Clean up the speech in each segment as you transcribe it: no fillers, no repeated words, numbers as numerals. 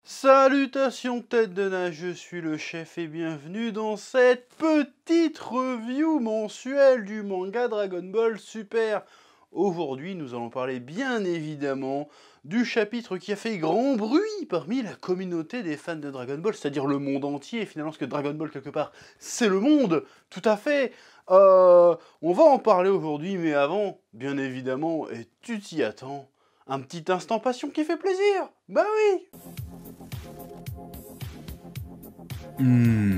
Salutations tête de nage, je suis le chef et bienvenue dans cette petite review mensuelle du manga Dragon Ball Super. Aujourd'hui, nous allons parler bien évidemment du chapitre qui a fait grand bruit parmi la communauté des fans de Dragon Ball, c'est-à-dire le monde entier, finalement, parce que Dragon Ball, quelque part, c'est le monde, tout à fait. On va en parler aujourd'hui, mais avant, bien évidemment, et tu t'y attends, un petit instant passion qui fait plaisir. Bah oui.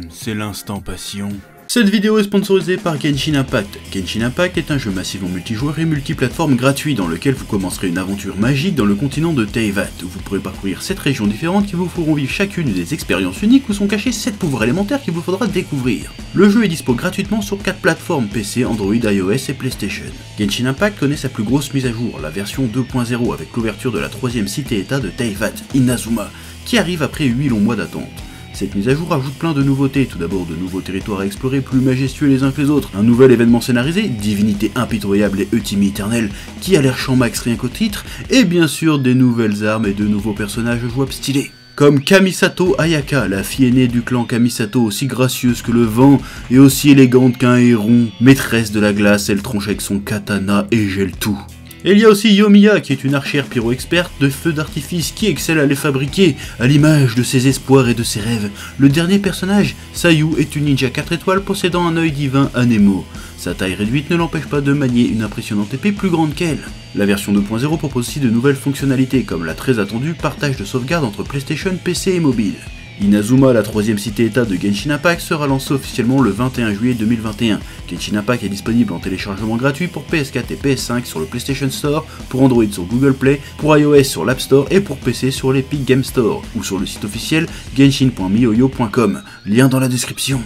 C'est l'instant passion. Cette vidéo est sponsorisée par Genshin Impact. Genshin Impact est un jeu massivement multijoueur et multiplateforme gratuit dans lequel vous commencerez une aventure magique dans le continent de Teyvat, où vous pourrez parcourir 7 régions différentes qui vous feront vivre chacune des expériences uniques où sont cachés 7 pouvoirs élémentaires qu'il vous faudra découvrir. Le jeu est dispo gratuitement sur 4 plateformes PC, Android, iOS et PlayStation. Genshin Impact connaît sa plus grosse mise à jour, la version 2.0 avec l'ouverture de la 3ème cité-état de Teyvat, Inazuma, qui arrive après 8 longs mois d'attente. Cette mise à jour ajoute plein de nouveautés, tout d'abord de nouveaux territoires à explorer plus majestueux les uns que les autres, un nouvel événement scénarisé, divinité impitoyable et Euthymie éternelle, qui a l'air champ max rien qu'au titre, et bien sûr des nouvelles armes et de nouveaux personnages jouables stylés. Comme Kamisato Ayaka, la fille aînée du clan Kamisato, aussi gracieuse que le vent et aussi élégante qu'un héron, maîtresse de la glace, elle tronche avec son katana et gèle tout. Et il y a aussi Yomiya, qui est une archère pyro-experte de feux d'artifice qui excelle à les fabriquer, à l'image de ses espoirs et de ses rêves. Le dernier personnage, Sayu, est une ninja 4 étoiles possédant un œil divin Anemo. Sa taille réduite ne l'empêche pas de manier une impressionnante épée plus grande qu'elle. La version 2.0 propose aussi de nouvelles fonctionnalités, comme la très attendue partage de sauvegarde entre PlayStation, PC et mobile. Inazuma, la 3ème cité-état de Genshin Impact, sera lancée officiellement le 21 juillet 2021. Genshin Impact est disponible en téléchargement gratuit pour PS4 et PS5 sur le PlayStation Store, pour Android sur Google Play, pour iOS sur l'App Store et pour PC sur l'Epic Game Store, ou sur le site officiel genshin.miyoyo.com. Lien dans la description.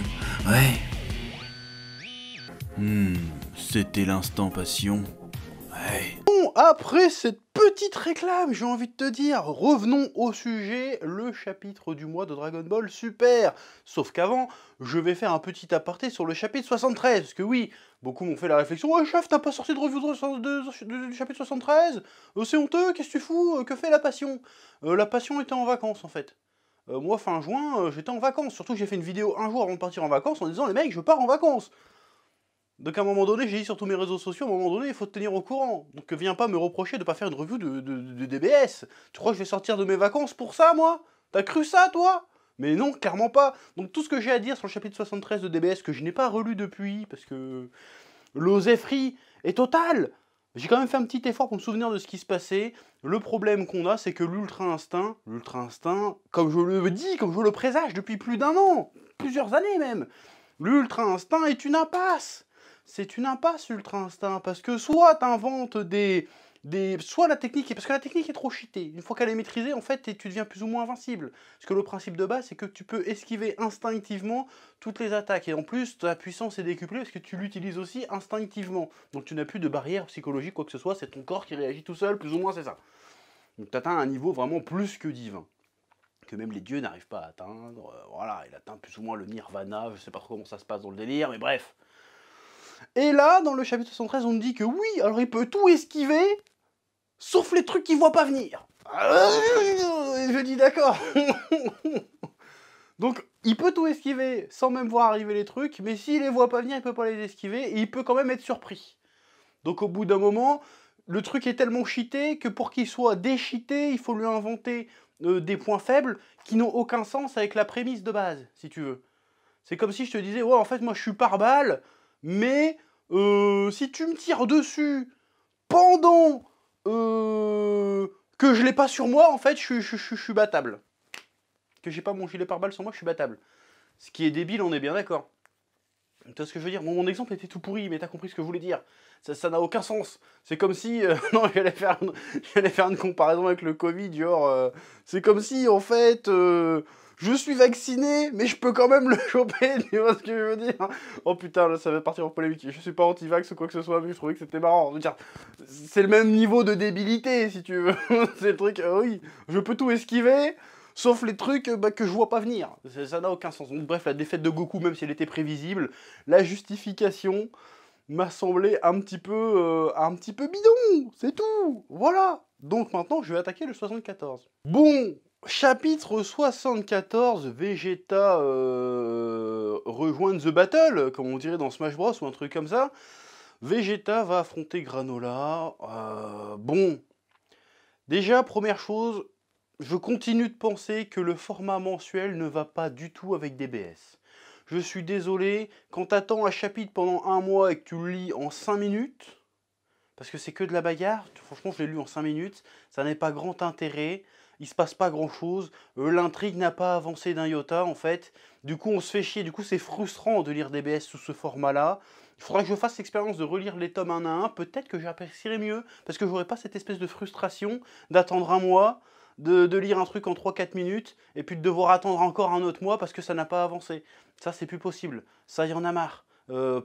Ouais. C'était l'instant passion. Ouais. Bon, après cette petite réclame, j'ai envie de te dire, revenons au sujet, le chapitre du mois de Dragon Ball Super. Sauf qu'avant, je vais faire un petit aparté sur le chapitre 73, parce que oui, beaucoup m'ont fait la réflexion, « Ouais chef, t'as pas sorti de review du chapitre 73 c'est honteux, qu'est-ce que tu fous, que fait la passion ?» La passion était en vacances en fait. Moi, fin juin, j'étais en vacances, surtout que j'ai fait une vidéo un jour avant de partir en vacances en disant « Les mecs, je pars en vacances !» Donc à un moment donné, j'ai dit sur tous mes réseaux sociaux, à un moment donné, il faut te tenir au courant. Donc viens pas me reprocher de pas faire une review de DBS. Tu crois que je vais sortir de mes vacances pour ça, moi? T'as cru ça, toi? Mais non, clairement pas. Donc tout ce que j'ai à dire sur le chapitre 73 de DBS, que je n'ai pas relu depuis, parce que l'oseillerie est totale. J'ai quand même fait un petit effort pour me souvenir de ce qui se passait. Le problème qu'on a, c'est que l'ultra instinct, comme je le dis, comme je le présage depuis plus d'1 an, plusieurs années même, l'ultra instinct est une impasse. C'est une impasse, Ultra Instinct, parce que soit t'inventes soit la technique, parce que la technique est trop cheatée. Une fois qu'elle est maîtrisée, en fait, tu deviens plus ou moins invincible. Parce que le principe de base, c'est que tu peux esquiver instinctivement toutes les attaques. Et en plus, ta puissance est décuplée parce que tu l'utilises aussi instinctivement. Donc tu n'as plus de barrière psychologique, quoi que ce soit, c'est ton corps qui réagit tout seul, plus ou moins c'est ça. Donc tu atteins un niveau vraiment plus que divin. Que même les dieux n'arrivent pas à atteindre. Voilà, il atteint plus ou moins le nirvana, je sais pas trop comment ça se passe dans le délire, mais bref. Et là, dans le chapitre 73, on me dit que oui, alors il peut tout esquiver, sauf les trucs qu'il voit pas venir. Je dis d'accord. Donc, il peut tout esquiver sans même voir arriver les trucs, mais s'il les voit pas venir, il peut pas les esquiver, et il peut quand même être surpris. Donc au bout d'un moment, le truc est tellement cheaté que pour qu'il soit décheaté, il faut lui inventer des points faibles qui n'ont aucun sens avec la prémisse de base, si tu veux. C'est comme si je te disais, ouais, en fait, moi, je suis pare-balles, mais si tu me tires dessus pendant que je l'ai pas sur moi, en fait, je suis battable. Que j'ai pas mon gilet pare-balles sur moi, je suis battable. Ce qui est débile, on est bien d'accord. Tu vois ce que je veux dire? Bon, mon exemple était tout pourri, mais t'as compris ce que je voulais dire. Ça n'a aucun sens. C'est comme si... non, j'allais faire une comparaison avec le Covid, genre... c'est comme si, en fait... je suis vacciné, mais je peux quand même le choper, tu vois ce que je veux dire? Oh putain, là, ça va partir en polémique. Je suis pas anti-vax ou quoi que ce soit, mais je trouvais que c'était marrant. Je veux dire, c'est le même niveau de débilité, si tu veux. C'est le truc, oui, je peux tout esquiver, sauf les trucs que je vois pas venir. Ça n'a aucun sens. Donc, bref, la défaite de Goku, même si elle était prévisible, la justification m'a semblé un petit peu bidon, c'est tout, voilà. Donc maintenant, je vais attaquer le 74. Bon, Chapitre 74, Vegeta rejoint The Battle, comme on dirait dans Smash Bros ou un truc comme ça. Vegeta va affronter Granola. Bon, déjà, première chose, je continue de penser que le format mensuel ne va pas du tout avec DBS. Je suis désolé, quand t'attends un chapitre pendant un mois et que tu le lis en 5 minutes, parce que c'est que de la bagarre, franchement je l'ai lu en 5 minutes, ça n'est pas grand intérêt, il se passe pas grand chose, l'intrigue n'a pas avancé d'un iota en fait, du coup on se fait chier, du coup c'est frustrant de lire DBS sous ce format là. Il faudra que je fasse l'expérience de relire les tomes un à un, peut-être que j'apprécierai mieux, parce que j'aurai pas cette espèce de frustration d'attendre un mois, de lire un truc en 3-4 minutes, et puis de devoir attendre encore un autre mois parce que ça n'a pas avancé. Ça c'est plus possible, ça y en a marre.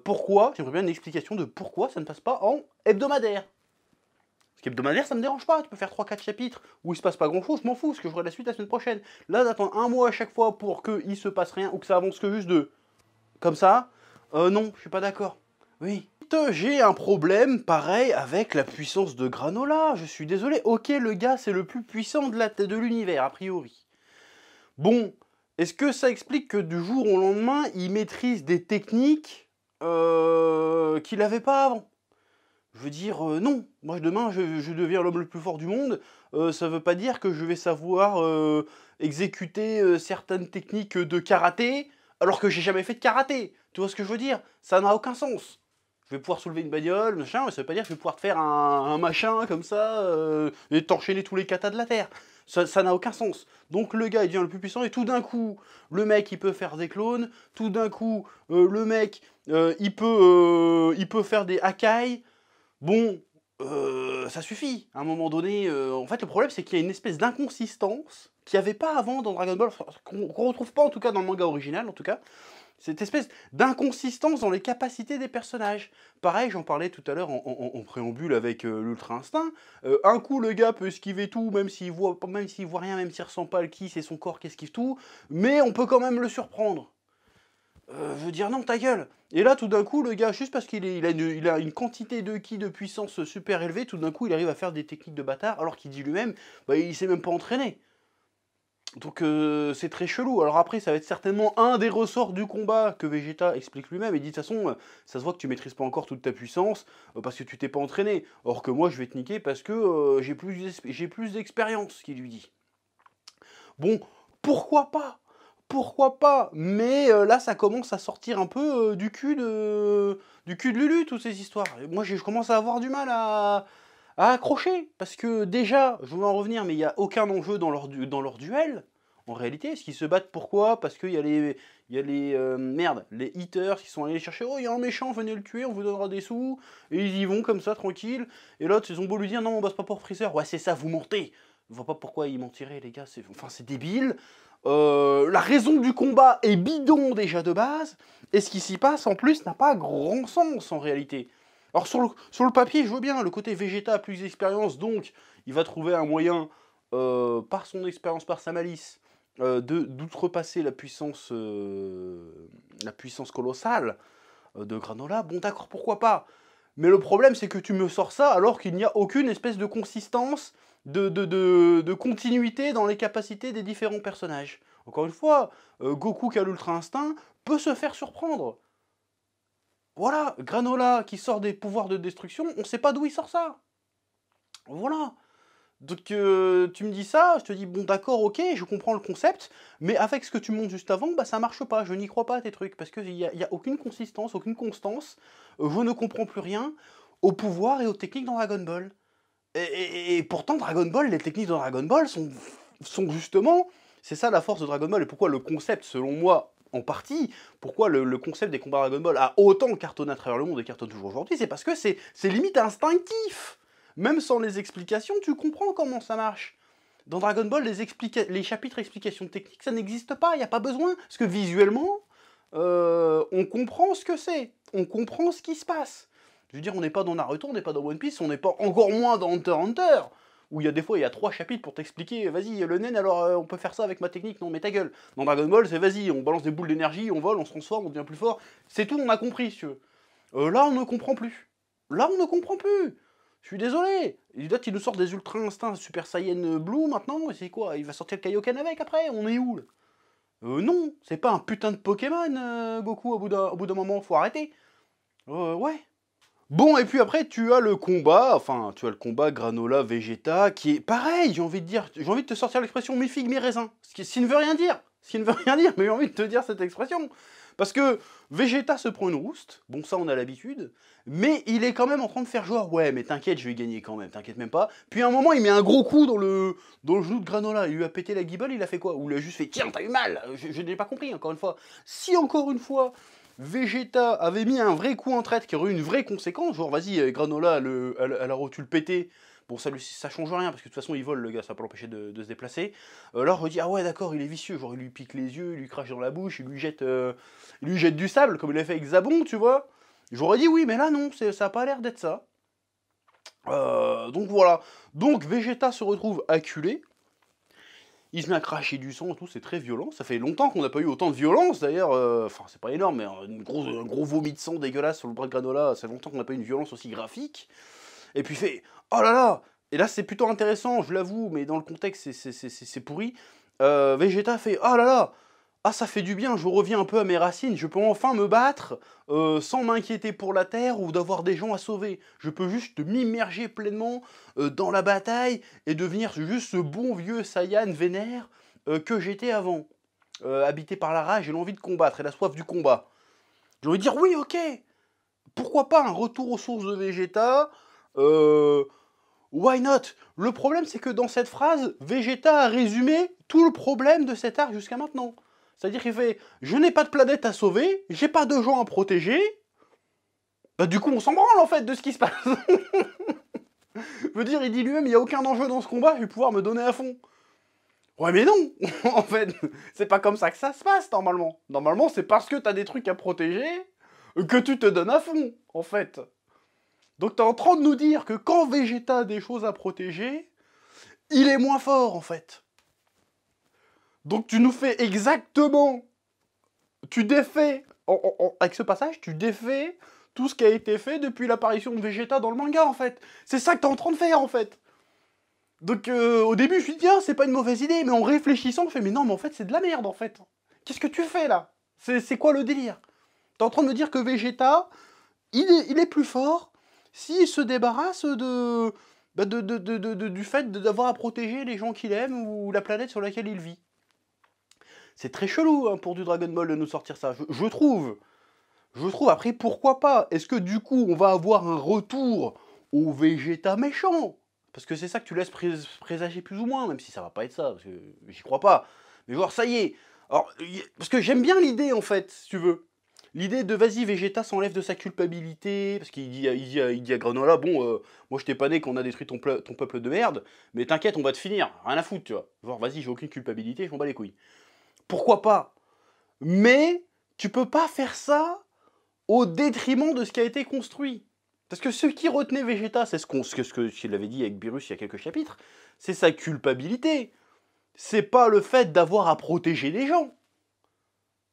Pourquoi, j'aimerais bien une explication de pourquoi ça ne passe pas en hebdomadaire. Parce qu'hebdomadaire, ça me dérange pas, tu peux faire 3-4 chapitres où il se passe pas grand chose, je m'en fous, parce que j'aurai la suite la semaine prochaine. Là, d'attendre un mois à chaque fois pour qu'il se passe rien, ou que ça avance que juste de... comme ça, non, je suis pas d'accord. Oui. J'ai un problème pareil avec la puissance de Granola, je suis désolé. Ok, le gars, c'est le plus puissant de l'univers, a priori. Bon, est-ce que ça explique que du jour au lendemain, il maîtrise des techniques qu'il n'avait pas avant? Je veux dire, non. Moi, demain, je deviens l'homme le plus fort du monde. Ça veut pas dire que je vais savoir exécuter certaines techniques de karaté, alors que j'ai jamais fait de karaté. Tu vois ce que je veux dire? Ça n'a aucun sens. Je vais pouvoir soulever une bagnole, machin, mais ça veut pas dire que je vais pouvoir te faire un machin comme ça, et t'enchaîner tous les katas de la Terre. Ça n'a aucun sens. Donc le gars, il devient le plus puissant, et tout d'un coup, le mec, il peut faire des clones. Tout d'un coup, le mec, il peut faire des Hakai. Bon, ça suffit. À un moment donné, en fait, le problème, c'est qu'il y a une espèce d'inconsistance qu'il n'y avait pas avant dans Dragon Ball, qu'on retrouve pas en tout cas dans le manga original, en tout cas. Cette espèce d'inconsistance dans les capacités des personnages. Pareil, j'en parlais tout à l'heure en préambule avec l'Ultra Instinct. Un coup, le gars peut esquiver tout, même s'il voit rien, même s'il ressent pas le ki, c'est son corps qui esquive tout. Mais on peut quand même le surprendre. Je veux dire, non, ta gueule. Et là, tout d'un coup, le gars, juste parce qu'il a une quantité de ki de puissance super élevée, tout d'un coup, il arrive à faire des techniques de bâtard, alors qu'il dit lui-même, bah, il s'est même pas entraîné. Donc c'est très chelou. Alors après, ça va être certainement un des ressorts du combat que Vegeta explique lui-même. Il dit, de toute façon, ça se voit que tu maîtrises pas encore toute ta puissance, parce que tu t'es pas entraîné. Or que moi, je vais te niquer parce que j'ai plus d'expérience, qu'il lui dit. Bon, pourquoi pas? Pourquoi pas? Mais là, ça commence à sortir un peu du cul de Lulu, toutes ces histoires. Et moi, je commence à avoir du mal à accrocher. Parce que déjà, je vais en revenir, mais il n'y a aucun enjeu dans leur duel. En réalité, est-ce qu'ils se battent pourquoi? Parce qu'il y a les hitters qui sont allés les chercher. Oh, il y a un méchant, venez le tuer, on vous donnera des sous. Et ils y vont comme ça, tranquille. Et l'autre, ils ont beau lui dire, non, on bosse pas pour Freezer. Ouais, c'est ça, vous mentez. Je vois pas pourquoi ils mentiraient, les gars. C'est débile. La raison du combat est bidon déjà de base, et ce qui s'y passe en plus n'a pas grand sens en réalité. Alors sur le papier, je veux bien, le côté Vegeta a plus d'expérience, donc il va trouver un moyen, par son expérience, par sa malice, d'outrepasser la puissance colossale de Granola. Bon d'accord, pourquoi pas. Mais le problème, c'est que tu me sors ça alors qu'il n'y a aucune espèce de consistance, de continuité dans les capacités des différents personnages. Encore une fois, Goku qui a l'Ultra Instinct peut se faire surprendre. Voilà, Granola qui sort des pouvoirs de destruction, on ne sait pas d'où il sort ça. Voilà. Donc tu me dis ça, je te dis bon d'accord, ok, je comprends le concept, mais avec ce que tu montres juste avant, bah ça marche pas, je n'y crois pas à tes trucs, parce qu'il y a aucune consistance, aucune constance, je ne comprends plus rien au pouvoir et aux techniques dans Dragon Ball. Et pourtant Dragon Ball, les techniques de Dragon Ball sont justement, c'est ça la force de Dragon Ball, et pourquoi le concept, selon moi, en partie, pourquoi le concept des combats Dragon Ball a autant cartonné à travers le monde et cartonne toujours aujourd'hui, c'est parce que c'est limite instinctif. Même sans les explications, tu comprends comment ça marche. Dans Dragon Ball, les chapitres explications techniques, ça n'existe pas, il n'y a pas besoin. Parce que visuellement, on comprend ce que c'est. On comprend ce qui se passe. Je veux dire, on n'est pas dans Naruto, on n'est pas dans One Piece, on n'est pas encore moins dans Hunter x Hunter, où il y a des fois, il y a 3 chapitres pour t'expliquer, vas-y, le nen, alors on peut faire ça avec ma technique, non mais ta gueule. Dans Dragon Ball, c'est vas-y, on balance des boules d'énergie, on vole, on se transforme, on devient plus fort. C'est tout, on a compris, si tu veux. Là, on ne comprend plus. Là, on ne comprend plus. Je suis désolé. Là, il nous sort des Ultra Instincts Super Saiyan Blue maintenant. C'est quoi? Il va sortir le Kaioken avec après? On est où là? Non, c'est pas un putain de Pokémon, Goku, au bout d'un moment, faut arrêter. Ouais. Bon, et puis après, tu as le combat Granola Vegeta, qui est pareil, j'ai envie de te sortir l'expression mi-figue, mi-raisin. Ce qui ne veut rien dire. Mais j'ai envie de te dire cette expression. Parce que Vegeta se prend une rouste, bon ça on a l'habitude, mais il est quand même en train de faire genre, ouais mais t'inquiète, je vais gagner quand même, t'inquiète même pas. Puis à un moment il met un gros coup dans le genou de Granola, il lui a pété la guibole, il a fait quoi? Ou il a juste fait, tiens t'as eu mal. Je n'ai pas compris encore une fois. Si encore une fois, Vegeta avait mis un vrai coup en traite qui aurait eu une vraie conséquence, genre vas-y Granola, elle a reçu le pété, bon ça change rien, parce que de toute façon il vole le gars, ça va pas l'empêcher de se déplacer. Là on dit, ah ouais d'accord, il est vicieux, genre il lui pique les yeux, il lui crache dans la bouche, il lui jette du sable, comme il a fait avec Zabon, tu vois. J'aurais dit oui, mais là non, ça a pas l'air d'être ça. Donc voilà. Donc Vegeta se retrouve acculé. Il se met à cracher du sang et tout, c'est très violent. Ça fait longtemps qu'on n'a pas eu autant de violence d'ailleurs. Enfin, c'est pas énorme, mais un gros vomi de sang dégueulasse sur le bras de Granola. Ça fait longtemps qu'on n'a pas eu une violence aussi graphique. Et puis il fait, oh là là. Et là, c'est plutôt intéressant, je l'avoue, mais dans le contexte, c'est pourri. Vegeta fait, oh là là. Ah, ça fait du bien, je reviens un peu à mes racines, je peux enfin me battre sans m'inquiéter pour la Terre ou d'avoir des gens à sauver. Je peux juste m'immerger pleinement dans la bataille et devenir juste ce bon vieux Saiyan vénère que j'étais avant. Habité par la rage et l'envie de combattre et la soif du combat. J'ai envie de dire oui, ok, pourquoi pas un retour aux sources de Vegeta why not? Le problème c'est que dans cette phrase, Vegeta a résumé tout le problème de cet arc jusqu'à maintenant. C'est-à-dire qu'il fait, je n'ai pas de planète à sauver, j'ai pas de gens à protéger. Bah du coup on s'en branle en fait de ce qui se passe. Je veux dire, il dit lui-même, il n'y a aucun enjeu dans ce combat, je vais pouvoir me donner à fond. Ouais mais non. En fait, c'est pas comme ça que ça se passe normalement. Normalement c'est parce que t'as des trucs à protéger que tu te donnes à fond, en fait. Donc t'es en train de nous dire que quand Vegeta a des choses à protéger, il est moins fort en fait. Donc tu nous fais exactement, tu défais, avec ce passage, tu défais tout ce qui a été fait depuis l'apparition de Vegeta dans le manga en fait. C'est ça que t'es en train de faire en fait. Donc au début je me suis dit, tiens, c'est pas une mauvaise idée, mais en réfléchissant, je fais, mais non, mais en fait c'est de la merde en fait. Qu'est-ce que tu fais là? C'est quoi le délire? T'es en train de me dire que Vegeta, il est plus fort s'il se débarrasse du fait d'avoir à protéger les gens qu'il aime ou la planète sur laquelle il vit. C'est très chelou hein, pour du Dragon Ball de nous sortir ça, je trouve. Je trouve, après, pourquoi pas? Est-ce que du coup, on va avoir un retour au Vegeta méchant? Parce que c'est ça que tu laisses présager plus ou moins, même si ça va pas être ça, parce que j'y crois pas. Mais genre, ça y est. Alors, parce que j'aime bien l'idée, en fait, si tu veux. L'idée de, vas-y, Vegeta s'enlève de sa culpabilité, parce qu'il dit à Granola, bon, moi je t'ai pas né qu'on a détruit ton peuple de merde, mais t'inquiète, on va te finir, rien à foutre, tu vois. Genre, vas-y, j'ai aucune culpabilité, je m'en bats les couilles. Pourquoi pas? Mais tu peux pas faire ça au détriment de ce qui a été construit. Parce que ce qui retenait Vegeta, c'est ce qu'il avait dit avec Beerus il y a quelques chapitres, c'est sa culpabilité. C'est pas le fait d'avoir à protéger les gens.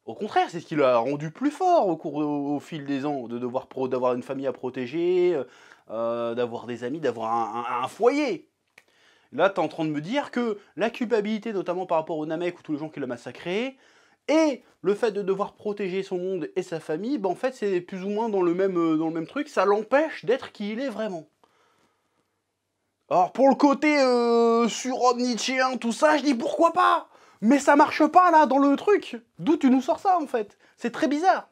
Au contraire, c'est ce qui l'a rendu plus fort au fil des ans, d'avoir une famille à protéger, d'avoir des amis, d'avoir un foyer. Là, t'es en train de me dire que la culpabilité, notamment par rapport au Namek ou tous les gens qui l'ont massacré, et le fait de devoir protéger son monde et sa famille, en fait, c'est plus ou moins dans le même truc, ça l'empêche d'être qui il est vraiment. Alors, pour le côté surhomme nietzschéen, tout ça, je dis pourquoi pas? Mais ça marche pas, là, dans le truc. D'où tu nous sors ça, en fait? C'est très bizarre.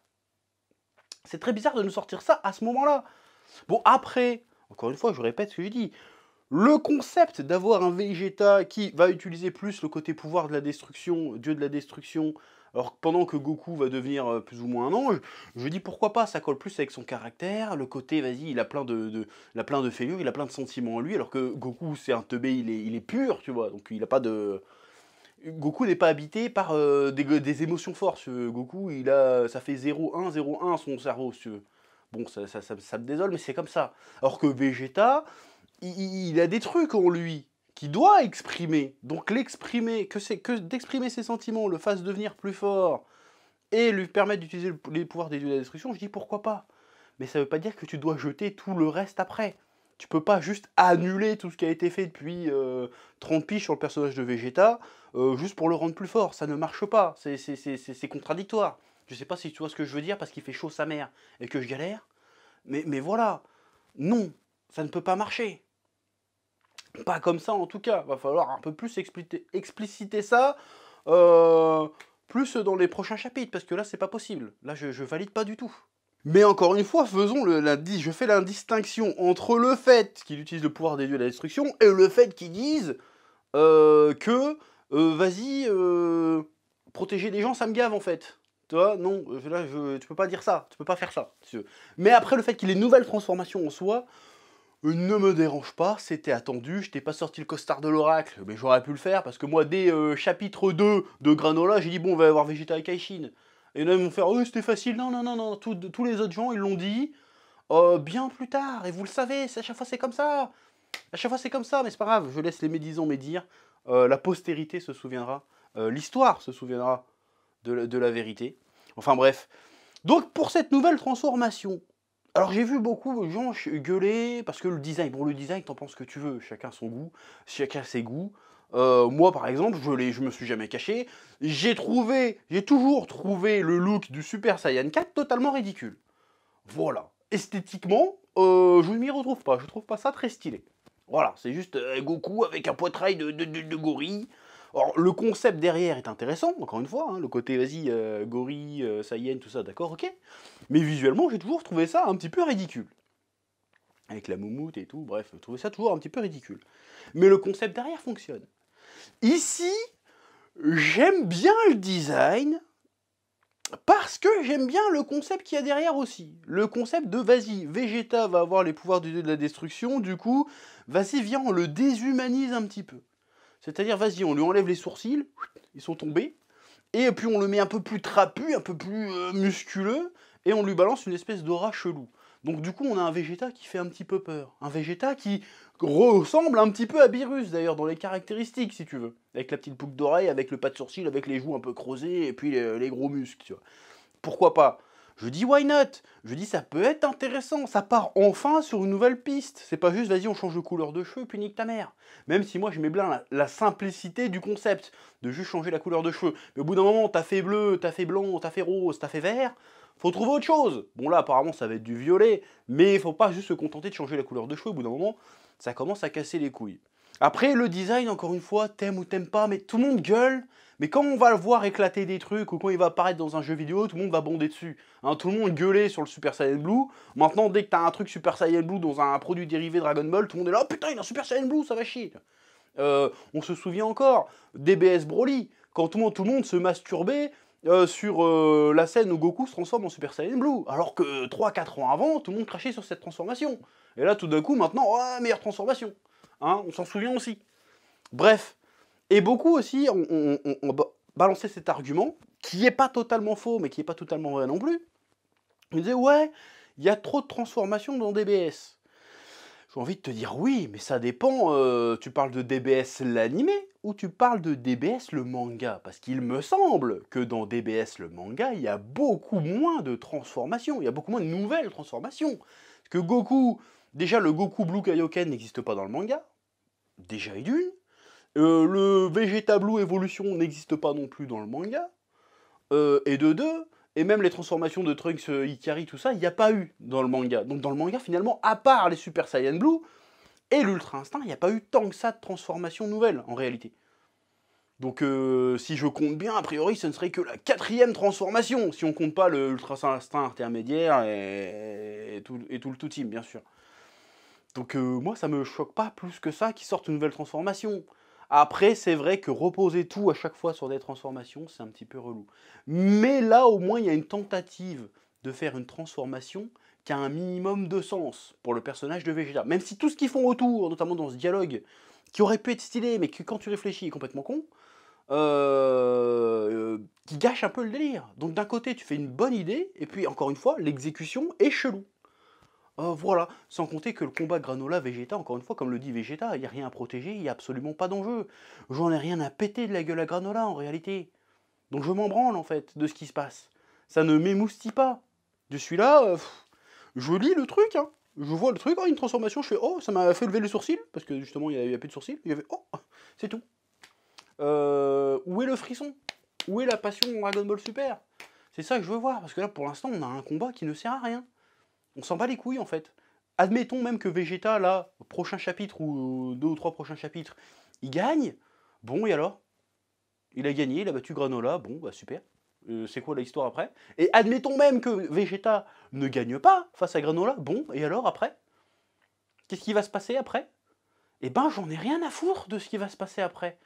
C'est très bizarre de nous sortir ça à ce moment-là. Bon, après, encore une fois, je répète ce que j'ai dit. Le concept d'avoir un Vegeta qui va utiliser plus le côté pouvoir de la destruction, dieu de la destruction, alors pendant que Goku va devenir plus ou moins un ange, je dis pourquoi pas, ça colle plus avec son caractère, le côté, vas-y, il a plein de fêlures, il a plein de sentiments en lui, alors que Goku, c'est un teubé, il est pur, tu vois, donc il a pas de... Goku n'est pas habité par des émotions fortes, Goku, ça fait 0-1, 0-1 son cerveau, si tu veux. Bon, ça me désole, mais c'est comme ça. Alors que Vegeta, il a des trucs en lui qu'il doit exprimer. Donc l'exprimer, que d'exprimer ses sentiments, le fasse devenir plus fort et lui permettre d'utiliser les pouvoirs des dieux de la destruction, je dis pourquoi pas. Mais ça veut pas dire que tu dois jeter tout le reste après. Tu peux pas juste annuler tout ce qui a été fait depuis 30 piges sur le personnage de Vegeta, juste pour le rendre plus fort. Ça ne marche pas, c'est contradictoire. Je sais pas si tu vois ce que je veux dire, parce qu'il fait chaud sa mère et que je galère. Mais voilà, non, ça ne peut pas marcher. Pas comme ça en tout cas, va falloir un peu plus expliciter ça, plus dans les prochains chapitres, parce que là c'est pas possible. Là je valide pas du tout. Mais encore une fois, je fais la distinction entre le fait qu'il utilise le pouvoir des dieux de la destruction et le fait qu'ils disent que vas-y, protéger les gens, ça me gave en fait. Tu vois, non, là, tu peux pas dire ça, tu peux pas faire ça. Si tu veux. Mais après, le fait qu'il ait une nouvelle transformation en soi ne me dérange pas, c'était attendu. Je t'ai pas sorti le costard de l'oracle, mais j'aurais pu le faire parce que moi, dès chapitre 2 de Granola, j'ai dit bon, on va avoir Vegeta et Kaishin. Et là, ils vont faire oh, c'était facile. Non, non, non, non, tous les autres gens, ils l'ont dit bien plus tard. Et vous le savez, à chaque fois, c'est comme ça. À chaque fois, c'est comme ça, mais c'est pas grave. Je laisse les médisants médire. La postérité se souviendra. L'histoire se souviendra de la vérité. Enfin bref. Donc pour cette nouvelle transformation, alors j'ai vu beaucoup de gens gueuler parce que le design, bon le design t'en penses ce que tu veux, chacun son goût, chacun ses goûts. Moi par exemple, je me suis jamais caché, j'ai toujours trouvé le look du Super Saiyan 4 totalement ridicule. Voilà. Esthétiquement, je ne m'y retrouve pas, je trouve pas ça très stylé. Voilà, c'est juste Goku avec un poitrail de gorille. Alors, le concept derrière est intéressant, encore une fois, hein, le côté, vas-y, gorille, Saiyan, tout ça, d'accord, ok. Mais visuellement, j'ai toujours trouvé ça un petit peu ridicule. Avec la moumoute et tout, bref, je trouvais ça toujours un petit peu ridicule. Mais le concept derrière fonctionne. Ici, j'aime bien le design, parce que j'aime bien le concept qu'il y a derrière aussi. Le concept de, vas-y, Vegeta va avoir les pouvoirs du dieu de la destruction, du coup, vas-y, viens, on le déshumanise un petit peu. C'est-à-dire, vas-y, on lui enlève les sourcils, ils sont tombés, et puis on le met un peu plus trapu, un peu plus musculeux, et on lui balance une espèce d'aura chelou. Donc du coup, on a un Vegeta qui fait un petit peu peur. Un Vegeta qui ressemble un petit peu à Beerus, d'ailleurs, dans les caractéristiques, si tu veux. Avec la petite boucle d'oreille, avec le pas de sourcil, avec les joues un peu creusées, et puis les gros muscles, tu vois. Pourquoi pas? Je dis why not? Je dis ça peut être intéressant, ça part enfin sur une nouvelle piste. C'est pas juste vas-y on change de couleur de cheveux puis nique ta mère. Même si moi j'aimais bien la simplicité du concept, de juste changer la couleur de cheveux. Mais au bout d'un moment t'as fait bleu, t'as fait blanc, t'as fait rose, t'as fait vert, faut trouver autre chose. Bon là apparemment ça va être du violet, mais il faut pas juste se contenter de changer la couleur de cheveux, au bout d'un moment ça commence à casser les couilles. Après le design encore une fois, t'aimes ou t'aimes pas, mais tout le monde gueule. Mais quand on va le voir éclater des trucs, ou quand il va apparaître dans un jeu vidéo, tout le monde va bonder dessus. Hein, tout le monde gueulait sur le Super Saiyan Blue. Maintenant, dès que t'as un truc Super Saiyan Blue dans un produit dérivé Dragon Ball, tout le monde est là, oh, putain, il a un Super Saiyan Blue, ça va chier. On se souvient encore, DBS Broly, quand tout le monde se masturbait sur la scène où Goku se transforme en Super Saiyan Blue. Alors que 3-4 ans avant, tout le monde crachait sur cette transformation. Et là, tout d'un coup, maintenant, ouais, meilleure transformation. Hein, on s'en souvient aussi. Bref. Et beaucoup aussi ont balancé cet argument, qui n'est pas totalement faux, mais qui n'est pas totalement vrai non plus. Ils disaient, ouais, il y a trop de transformations dans DBS. J'ai envie de te dire, oui, mais ça dépend, tu parles de DBS l'animé, ou tu parles de DBS le manga? Parce qu'il me semble que dans DBS le manga, il y a beaucoup moins de transformations, il y a beaucoup moins de nouvelles transformations. Parce que Goku, déjà le Goku Blue Kaioken n'existe pas dans le manga, déjà et d'une. Le Vegeta Blue Evolution n'existe pas non plus dans le manga. Et de deux, et même les transformations de Trunks, Ikari, tout ça, il n'y a pas eu dans le manga. Donc dans le manga, finalement, à part les Super Saiyan Blue et l'Ultra Instinct, il n'y a pas eu tant que ça de transformations nouvelles, en réalité. Donc si je compte bien, a priori, ce ne serait que la 4e transformation, si on compte pas le Ultra Instinct intermédiaire et tout le tout team, bien sûr. Donc moi, ça me choque pas plus que ça qu'ils sortent une nouvelle transformation. Après, c'est vrai que reposer tout à chaque fois sur des transformations, c'est un petit peu relou. Mais là, au moins, il y a une tentative de faire une transformation qui a un minimum de sens pour le personnage de Vegeta. Même si tout ce qu'ils font autour, notamment dans ce dialogue, qui aurait pu être stylé, mais qui, quand tu réfléchis, est complètement con, qui gâche un peu le délire. Donc d'un côté, tu fais une bonne idée, et puis, encore une fois, l'exécution est chelou. Voilà, sans compter que le combat Granola-Vegeta, encore une fois, comme le dit Vegeta, il n'y a rien à protéger, il n'y a absolument pas d'enjeu. J'en ai rien à péter de la gueule à Granola, en réalité. Donc je m'en branle, en fait, de ce qui se passe. Ça ne m'émoustille pas. Je suis là, je lis le truc, hein. Je vois le truc, oh, une transformation, je fais oh, ça m'a fait lever les sourcils, parce que justement il n'y a plus de sourcils, il y avait oh, c'est tout. Où est le frisson? Où est la passion Dragon Ball Super? C'est ça que je veux voir, parce que là pour l'instant on a un combat qui ne sert à rien. On s'en bat les couilles en fait. Admettons même que Vegeta, là, au prochain chapitre, ou 2 ou 3 prochains chapitres, il gagne. Bon, et alors? Il a gagné, il a battu Granola, bon, bah super. C'est quoi l'histoire après? Et admettons même que Vegeta ne gagne pas face à Granola, bon, et alors après? Qu'est-ce qui va se passer après? Eh ben, j'en ai rien à foutre de ce qui va se passer après.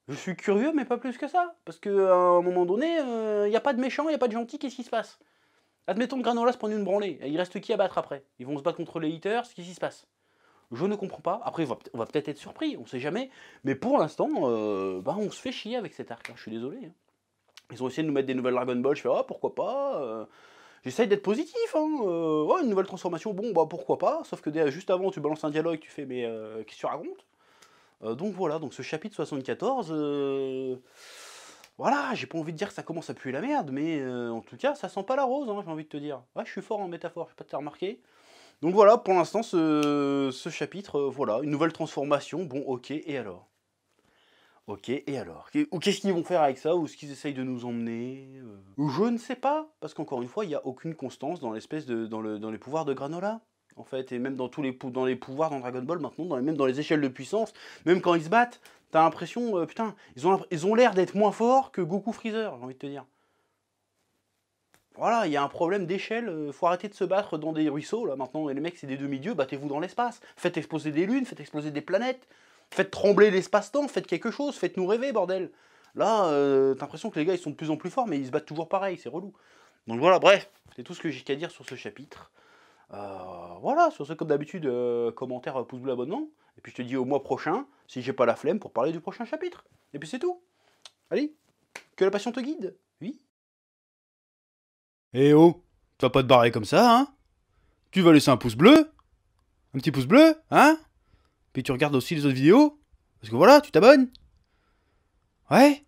Je suis curieux, mais pas plus que ça. Parce qu'à un moment donné, il n'y a pas de méchant, il n'y a pas de gentil, qu'est-ce qui se passe? Admettons que Granola se prenne une branlée, il reste qui à battre après? Ils vont se battre contre les haters, qu'est-ce qui se passe? Je ne comprends pas. Après, on va peut-être être surpris, on sait jamais. Mais pour l'instant, bah, on se fait chier avec cet arc. Hein. Je suis désolé. Hein. Ils ont essayé de nous mettre des nouvelles Dragon Ball. Je fais, ah, pourquoi pas. J'essaye d'être positif. Hein. Ouais, une nouvelle transformation, bon, bah pourquoi pas. Sauf que juste avant, tu balances un dialogue, tu fais, mais qu'est-ce que tu racontes? Donc voilà, donc ce chapitre 74. Voilà, j'ai pas envie de dire que ça commence à puer la merde, mais en tout cas, ça sent pas la rose, hein, j'ai envie de te dire. Ouais, je suis fort en métaphore, je sais pas si t'as remarqué. Donc voilà, pour l'instant, ce chapitre, voilà, une nouvelle transformation, bon, ok, et alors? Ok, et alors? Ou qu'est-ce qu'ils vont faire avec ça? Ou ce qu'ils essayent de nous emmener? Je ne sais pas, parce qu'encore une fois, il n'y a aucune constance dans l'espèce de, dans les pouvoirs de Granola, en fait, et même dans tous les, dans les pouvoirs dans Dragon Ball maintenant, même dans les échelles de puissance, même quand ils se battent, t'as l'impression, putain, ils ont l'air d'être moins forts que Goku Freezer, j'ai envie de te dire. Voilà, il y a un problème d'échelle, faut arrêter de se battre dans des ruisseaux, là, maintenant, et les mecs, c'est des demi-dieux, battez-vous dans l'espace, faites exploser des lunes, faites exploser des planètes, faites trembler l'espace-temps, faites quelque chose, faites-nous rêver, bordel. Là, t'as l'impression que les gars, ils sont de plus en plus forts, mais ils se battent toujours pareil, c'est relou. Donc voilà, bref, c'est tout ce que j'ai qu'à dire sur ce chapitre. Voilà, sur ce, comme d'habitude, commentaire, pouce bleu, abonnement, et puis je te dis au mois prochain, si j'ai pas la flemme, pour parler du prochain chapitre. Et puis c'est tout. Allez, que la passion te guide, oui. Eh oh, tu vas pas te barrer comme ça, hein? Tu vas laisser un pouce bleu? Un petit pouce bleu, hein? Puis tu regardes aussi les autres vidéos? Parce que voilà, tu t'abonnes? Ouais?